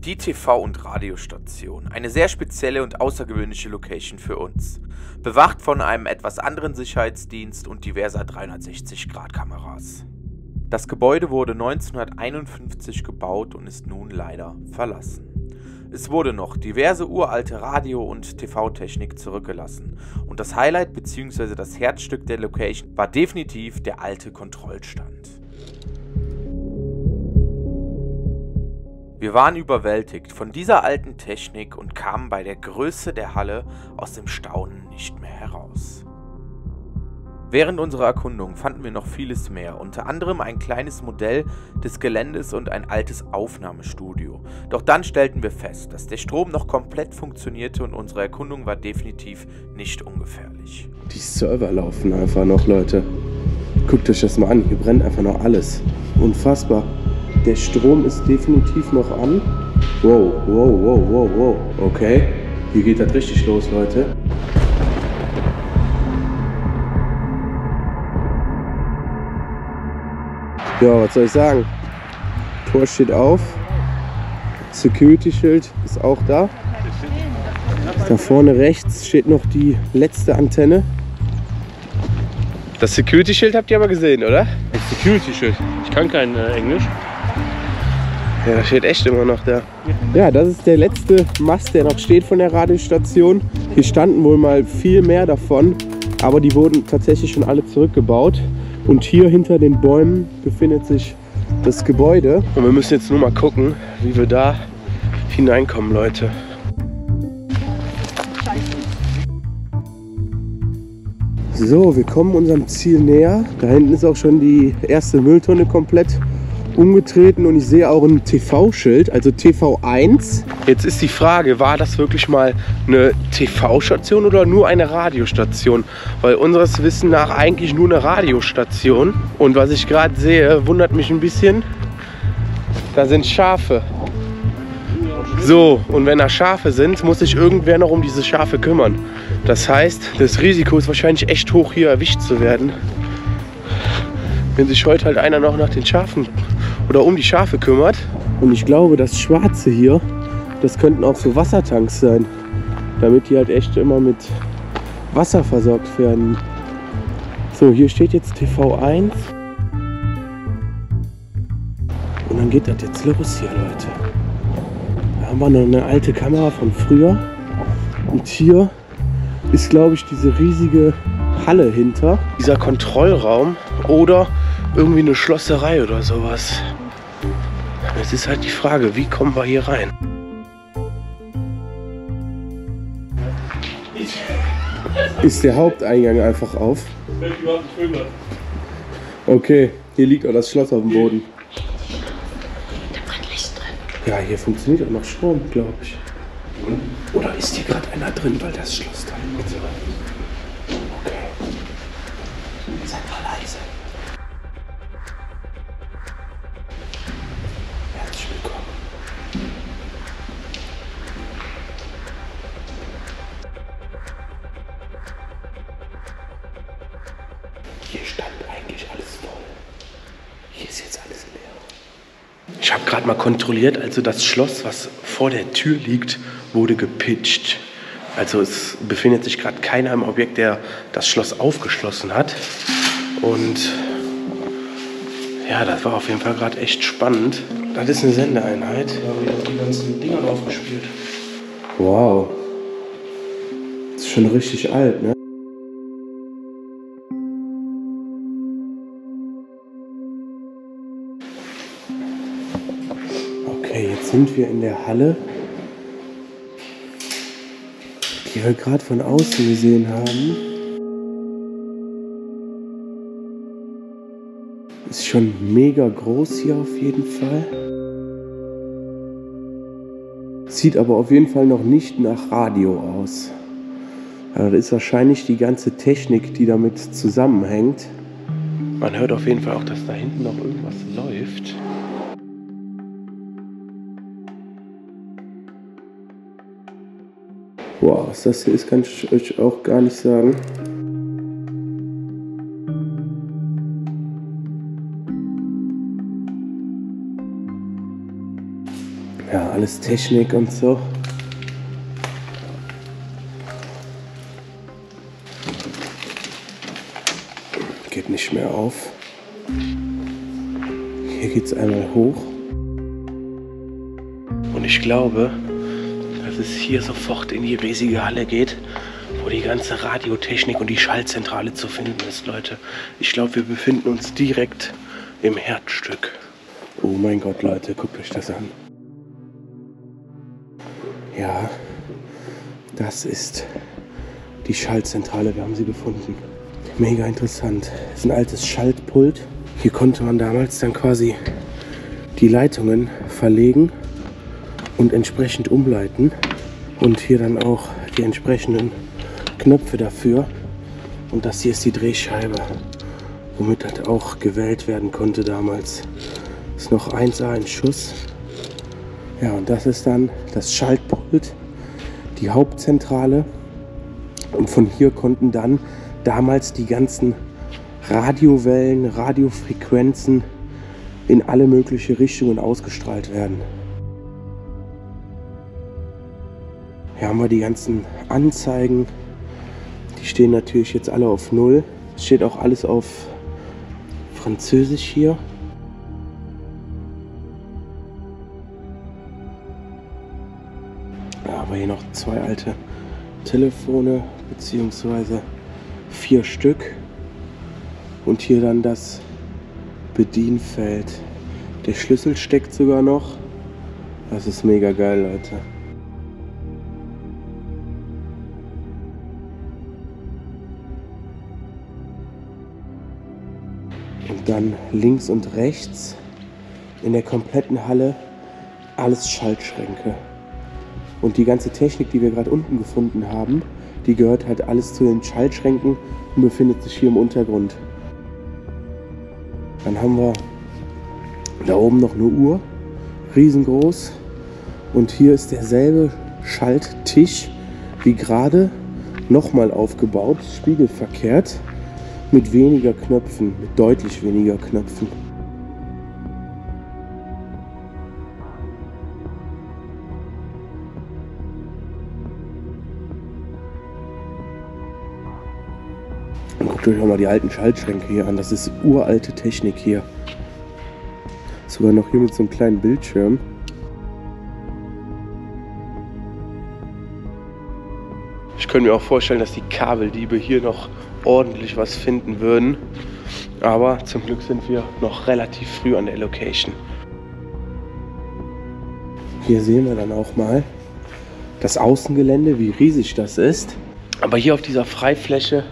Die TV- und Radiostation. Eine sehr spezielle und außergewöhnliche Location für uns. Bewacht von einem etwas anderen Sicherheitsdienst und diverser 360-Grad-Kameras. Das Gebäude wurde 1951 gebaut und ist nun leider verlassen. Es wurde noch diverse uralte Radio- und TV-Technik zurückgelassen. Und das Highlight bzw. das Herzstück der Location war definitiv der alte Kontrollstand. Wir waren überwältigt von dieser alten Technik und kamen bei der Größe der Halle aus dem Staunen nicht mehr heraus. Während unserer Erkundung fanden wir noch vieles mehr, unter anderem ein kleines Modell des Geländes und ein altes Aufnahmestudio. Doch dann stellten wir fest, dass der Strom noch komplett funktionierte und unsere Erkundung war definitiv nicht ungefährlich. Die Server laufen einfach noch, Leute. Guckt euch das mal an, hier brennt einfach noch alles. Unfassbar. Der Strom ist definitiv noch an. Wow, wow, wow, wow, wow. Okay, hier geht das richtig los, Leute. Ja, was soll ich sagen? Tor steht auf. Security-Schild ist auch da. Da vorne rechts steht noch die letzte Antenne. Das Security-Schild habt ihr aber gesehen, oder? Das Security-Schild. Ich kann kein Englisch. Ja, das steht echt immer noch da. Ja, das ist der letzte Mast, der noch steht von der Radiostation. Hier standen wohl mal viel mehr davon, aber die wurden tatsächlich schon alle zurückgebaut. Und hier hinter den Bäumen befindet sich das Gebäude. Und wir müssen jetzt nur mal gucken, wie wir da hineinkommen, Leute. So, wir kommen unserem Ziel näher. Da hinten ist auch schon die erste Mülltonne komplett umgetreten und ich sehe auch ein TV-Schild, also TV1. Jetzt ist die Frage, war das wirklich mal eine TV-Station oder nur eine Radiostation? Weil unseres Wissens nach eigentlich nur eine Radiostation. Und was ich gerade sehe, wundert mich ein bisschen. Da sind Schafe. So, und wenn da Schafe sind, muss sich irgendwer noch um diese Schafe kümmern. Das heißt, das Risiko ist wahrscheinlich echt hoch, hier erwischt zu werden. Wenn sich heute halt einer noch nach den Schafen oder um die Schafe kümmert. Und ich glaube, das Schwarze hier, das könnten auch so Wassertanks sein, damit die halt echt immer mit Wasser versorgt werden. So, hier steht jetzt TV1. Und dann geht das jetzt los hier, Leute. Da haben wir noch eine alte Kamera von früher. Und hier ist, glaube ich, diese riesige Halle hinter. Dieser Kontrollraum oder irgendwie eine Schlosserei oder sowas. Jetzt ist halt die Frage, wie kommen wir hier rein? Ist der Haupteingang einfach auf? Okay, hier liegt auch das Schloss auf dem Boden. Da brennt Licht drin. Ja, hier funktioniert auch noch Strom, glaube ich. Oder ist hier gerade einer drin, weil das Schloss da liegt? Okay. Seid mal leise. Herzlich willkommen. Hier stand eigentlich alles voll. Hier ist jetzt alles leer. Ich habe gerade mal kontrolliert, also das Schloss, was vor der Tür liegt, wurde gepitcht. Also es befindet sich gerade keiner im Objekt, der das Schloss aufgeschlossen hat. Und ja, das war auf jeden Fall gerade echt spannend. Das ist eine Sendeeinheit. Da haben wir die ganzen Dinger drauf gespielt. Wow. Das ist schon richtig alt, ne? Okay, jetzt sind wir in der Halle, die wir gerade von außen gesehen haben. Ist schon mega groß hier auf jeden Fall. Sieht aber auf jeden Fall noch nicht nach Radio aus. Also das ist wahrscheinlich die ganze Technik, die damit zusammenhängt. Man hört auf jeden Fall auch, dass da hinten noch irgendwas läuft. Wow, was das hier ist, kann ich euch auch gar nicht sagen. Ja, alles Technik und so. Geht nicht mehr auf. Hier geht es einmal hoch. Und ich glaube, dass es hier sofort in die riesige Halle geht, wo die ganze Radiotechnik und die Schaltzentrale zu finden ist, Leute. Ich glaube, wir befinden uns direkt im Herzstück. Oh mein Gott, Leute, guckt euch das an. Ja, das ist die Schaltzentrale. Wir haben sie gefunden. Mega interessant. Das ist ein altes Schaltpult. Hier konnte man damals dann quasi die Leitungen verlegen und entsprechend umleiten. Und hier dann auch die entsprechenden Knöpfe dafür. Und das hier ist die Drehscheibe, womit das auch gewählt werden konnte damals. Das ist noch 1A in Schuss. Ja, und das ist dann das Schaltpult, die Hauptzentrale. Und von hier konnten dann damals die ganzen Radiowellen, Radiofrequenzen in alle möglichen Richtungen ausgestrahlt werden. Hier haben wir die ganzen Anzeigen. Die stehen natürlich jetzt alle auf 0. Es steht auch alles auf Französisch hier. Ja, aber hier noch 2 alte Telefone, beziehungsweise 4 Stück. Und hier dann das Bedienfeld. Der Schlüssel steckt sogar noch. Das ist mega geil, Leute. Und dann links und rechts in der kompletten Halle alles Schaltschränke. Und die ganze Technik, die wir gerade unten gefunden haben, die gehört halt alles zu den Schaltschränken und befindet sich hier im Untergrund. Dann haben wir da oben noch eine Uhr, riesengroß. Und hier ist derselbe Schalttisch wie gerade, nochmal aufgebaut, spiegelverkehrt, mit weniger Knöpfen, mit deutlich weniger Knöpfen. Guckt euch auch mal die alten Schaltschränke hier an. Das ist uralte Technik hier. Sogar noch hier mit so einem kleinen Bildschirm. Ich könnte mir auch vorstellen, dass die Kabeldiebe hier noch ordentlich was finden würden. Aber zum Glück sind wir noch relativ früh an der Location. Hier sehen wir dann auch mal das Außengelände, wie riesig das ist. Aber hier auf dieser Freifläche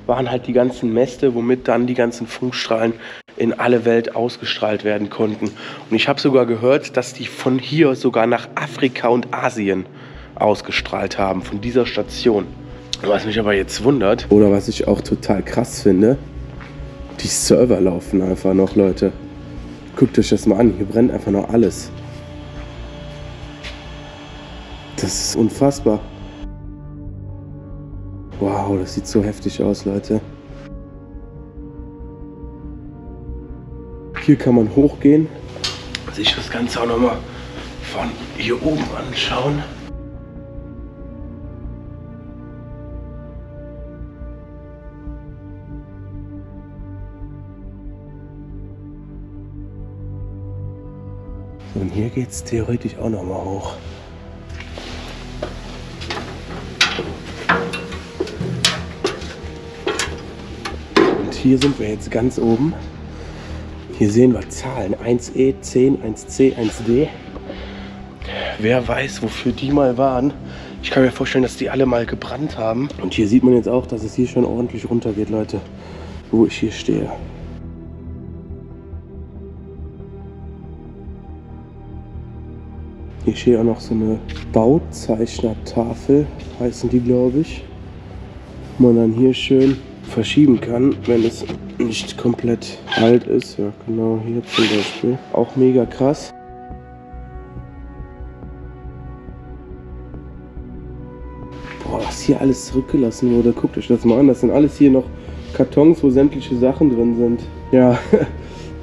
waren halt die ganzen Mäste, womit dann die ganzen Funkstrahlen in alle Welt ausgestrahlt werden konnten. Und ich habe sogar gehört, dass die von hier sogar nach Afrika und Asien ausgestrahlt haben, von dieser Station. Was mich aber jetzt wundert, oder was ich auch total krass finde, die Server laufen einfach noch, Leute. Guckt euch das mal an, hier brennt einfach noch alles. Das ist unfassbar. Wow, das sieht so heftig aus, Leute. Hier kann man hochgehen, sich das Ganze auch nochmal von hier oben anschauen. So, und hier geht es theoretisch auch nochmal hoch. Hier sind wir jetzt ganz oben. Hier sehen wir Zahlen 1E, 10, 1C, 1D. Wer weiß, wofür die mal waren. Ich kann mir vorstellen, dass die alle mal gebrannt haben. Und hier sieht man jetzt auch, dass es hier schon ordentlich runtergeht, Leute, wo ich hier stehe. Hier steht auch noch so eine Bauzeichnertafel, heißen die, glaube ich. Wo man dann hier schön verschieben kann, wenn es nicht komplett alt ist. Ja, genau hier zum Beispiel. Auch mega krass. Boah, was hier alles zurückgelassen wurde. Guckt euch das mal an. Das sind alles hier noch Kartons, wo sämtliche Sachen drin sind. Ja,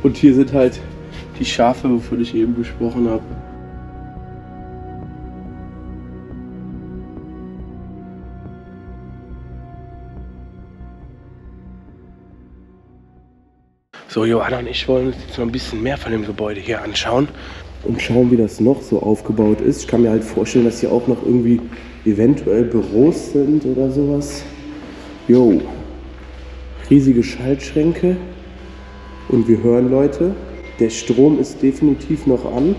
und hier sind halt die Schafe, wovon ich eben gesprochen habe. So, Johanna und ich wollen uns jetzt noch ein bisschen mehr von dem Gebäude hier anschauen. Und schauen, wie das noch so aufgebaut ist. Ich kann mir halt vorstellen, dass hier auch noch irgendwie eventuell Büros sind oder sowas. Jo, riesige Schaltschränke. Und wir hören, Leute, der Strom ist definitiv noch an.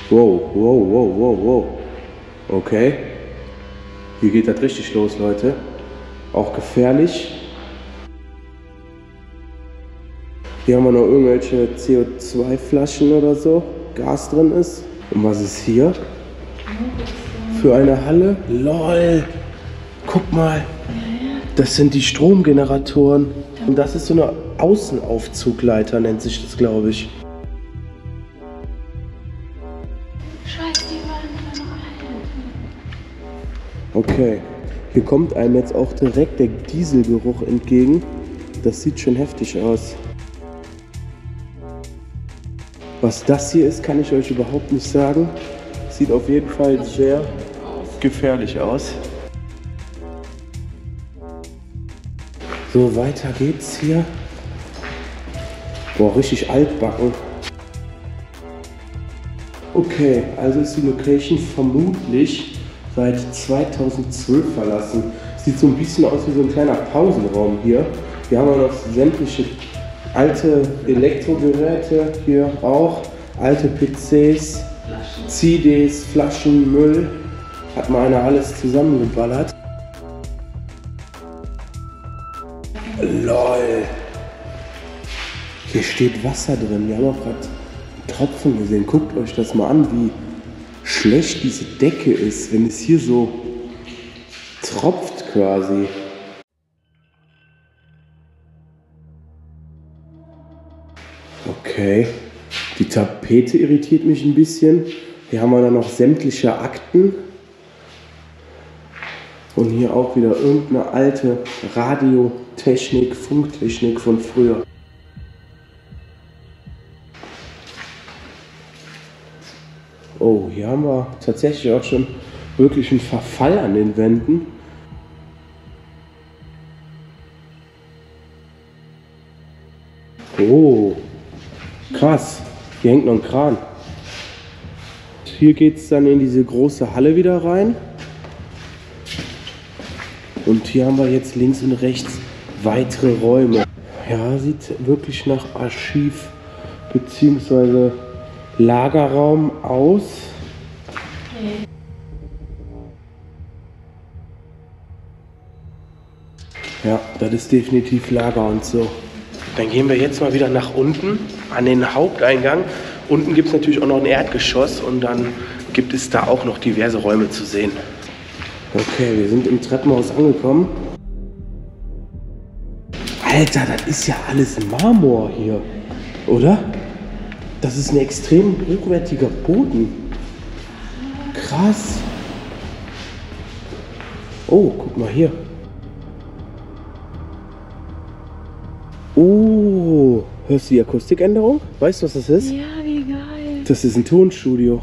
Wow, wow, wow, wow, wow. Okay. Hier geht das richtig los, Leute. Auch gefährlich. Hier haben wir noch irgendwelche CO2-Flaschen oder so. Gas drin ist. Und was ist hier? Für eine Halle? LOL! Guck mal. Das sind die Stromgeneratoren. Und das ist so eine Außenaufzugleiter, nennt sich das, glaube ich. Scheiße, die waren immer noch alt. Okay. Hier kommt einem jetzt auch direkt der Dieselgeruch entgegen. Das sieht schon heftig aus. Was das hier ist, kann ich euch überhaupt nicht sagen. Sieht auf jeden Fall sehr gefährlich aus. So, weiter geht's hier. Boah, richtig altbacken. Okay, also ist die Location vermutlich seit 2012 verlassen. Sieht so ein bisschen aus wie so ein kleiner Pausenraum hier. Hier haben wir noch sämtliche alte Elektrogeräte, hier auch alte PCs, CDs, Flaschen, Müll. Hat mal einer alles zusammengeballert. LOL. Hier steht Wasser drin. Wir haben auch gerade einen Tropfen gesehen. Guckt euch das mal an, wie schlecht diese Decke ist, wenn es hier so tropft quasi. Okay, die Tapete irritiert mich ein bisschen. Hier haben wir dann noch sämtliche Akten. Und hier auch wieder irgendeine alte Radiotechnik, Funktechnik von früher. Oh, hier haben wir tatsächlich auch schon wirklich einen Verfall an den Wänden. Oh, krass. Hier hängt noch ein Kran. Hier geht es dann in diese große Halle wieder rein. Und hier haben wir jetzt links und rechts weitere Räume. Ja, sieht wirklich nach Archiv bzw. Lagerraum aus. Ja, das ist definitiv Lager und so. Dann gehen wir jetzt mal wieder nach unten an den Haupteingang. Unten gibt es natürlich auch noch ein Erdgeschoss und dann gibt es da auch noch diverse Räume zu sehen. Okay, wir sind im Treppenhaus angekommen. Alter, das ist ja alles Marmor hier, oder? Das ist ein extrem hochwertiger Boden. Krass. Oh, guck mal hier. Oh, hörst du die Akustikänderung? Weißt du, was das ist? Ja, wie geil. Das ist ein Tonstudio.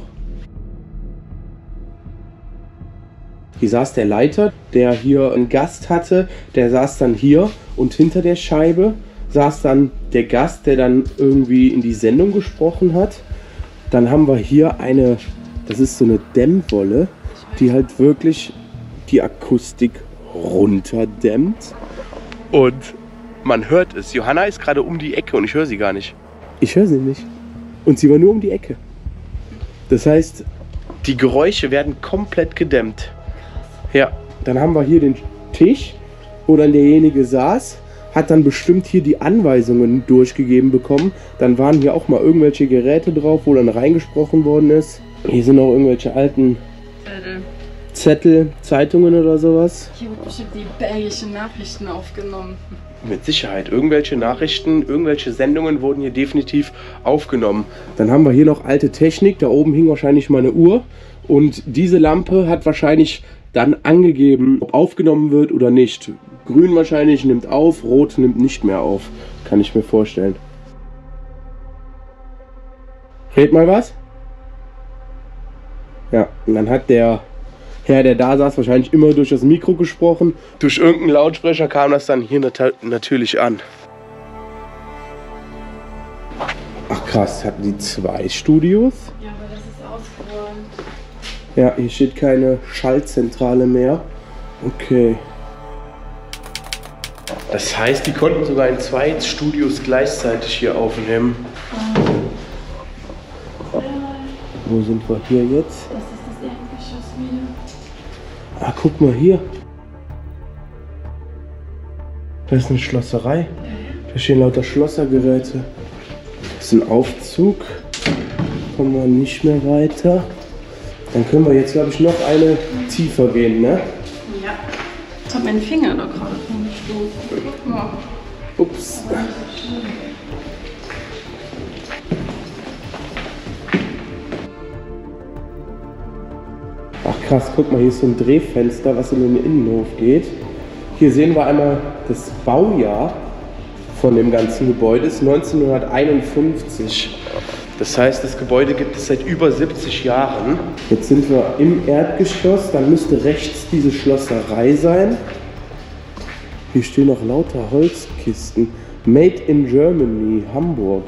Hier saß der Leiter, der hier einen Gast hatte, der saß dann hier und hinter der Scheibe saß dann der Gast, der dann irgendwie in die Sendung gesprochen hat. Dann haben wir hier eine, das ist so eine Dämmwolle, die halt wirklich die Akustik runterdämmt. Und man hört es. Johanna ist gerade um die Ecke und ich höre sie gar nicht. Ich höre sie nicht. Und sie war nur um die Ecke. Das heißt, die Geräusche werden komplett gedämmt. Ja, dann haben wir hier den Tisch, wo dann derjenige saß, hat dann bestimmt hier die Anweisungen durchgegeben bekommen. Dann waren hier auch mal irgendwelche Geräte drauf, wo dann reingesprochen worden ist. Hier sind auch irgendwelche alten Zettel, Zeitungen oder sowas. Hier wird bestimmt die belgischen Nachrichten aufgenommen. Mit Sicherheit. Irgendwelche Nachrichten, irgendwelche Sendungen wurden hier definitiv aufgenommen. Dann haben wir hier noch alte Technik. Da oben hing wahrscheinlich mal eine Uhr. Und diese Lampe hat wahrscheinlich dann angegeben, ob aufgenommen wird oder nicht. Grün wahrscheinlich nimmt auf, rot nimmt nicht mehr auf. Kann ich mir vorstellen. Red mal was? Ja, und dann hat der Herr, der da saß, wahrscheinlich immer durch das Mikro gesprochen. Durch irgendeinen Lautsprecher kam das dann hier natürlich an. Ach krass, hatten die 2 Studios? Ja, aber das ist ausgeräumt. Ja, hier steht keine Schaltzentrale mehr. Okay. Das heißt, die konnten sogar in 2 Studios gleichzeitig hier aufnehmen. Wo sind wir hier jetzt? Das ist das Erdgeschoss wieder. Ah, guck mal hier. Da ist eine Schlosserei. Da stehen lauter Schlossergeräte. Das ist ein Aufzug. Kommen wir nicht mehr weiter. Dann können wir jetzt, glaube ich, noch eine tiefer gehen, ne? Ja. Ich habe meinen Finger da gerade umgestoßen. Guck mal. Ups. Ach krass, guck mal, hier ist so ein Drehfenster, was in den Innenhof geht. Hier sehen wir einmal das Baujahr von dem ganzen Gebäude, ist 1951. Das heißt, das Gebäude gibt es seit über 70 Jahren. Jetzt sind wir im Erdgeschoss, dann müsste rechts diese Schlosserei sein. Hier stehen noch lauter Holzkisten. Made in Germany, Hamburg.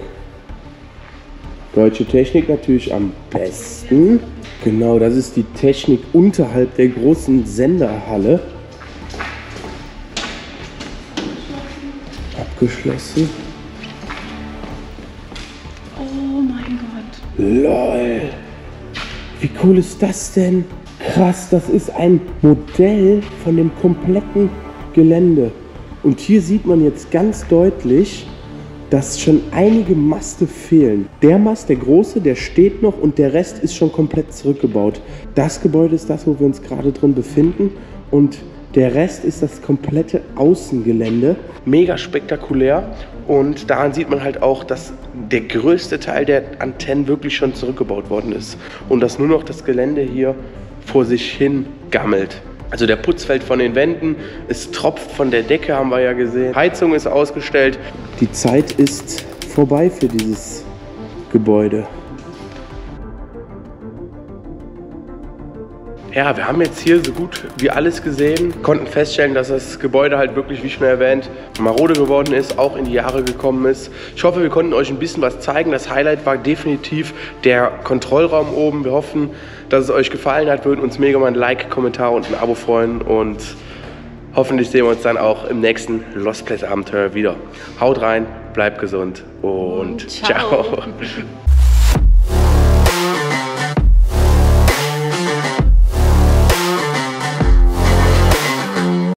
Deutsche Technik natürlich am besten. Genau, das ist die Technik unterhalb der großen Senderhalle. Abgeschlossen. Oh mein Gott. LOL! Wie cool ist das denn? Krass, das ist ein Modell von dem kompletten Gelände. Und hier sieht man jetzt ganz deutlich, dass schon einige Maste fehlen. Der Mast, der große, der steht noch und der Rest ist schon komplett zurückgebaut. Das Gebäude ist das, wo wir uns gerade drin befinden und der Rest ist das komplette Außengelände. Mega spektakulär und daran sieht man halt auch, dass der größte Teil der Antennen wirklich schon zurückgebaut worden ist und dass nur noch das Gelände hier vor sich hin gammelt. Also der Putz fällt von den Wänden, es tropft von der Decke, haben wir ja gesehen. Heizung ist ausgestellt. Die Zeit ist vorbei für dieses Gebäude. Ja, wir haben jetzt hier so gut wie alles gesehen, konnten feststellen, dass das Gebäude halt wirklich, wie schon erwähnt, marode geworden ist, auch in die Jahre gekommen ist. Ich hoffe, wir konnten euch ein bisschen was zeigen. Das Highlight war definitiv der Kontrollraum oben. Wir hoffen, dass es euch gefallen hat. Wir würden uns mega mal ein Like, Kommentar und ein Abo freuen und hoffentlich sehen wir uns dann auch im nächsten Lost Place Abenteuer wieder. Haut rein, bleibt gesund und ciao.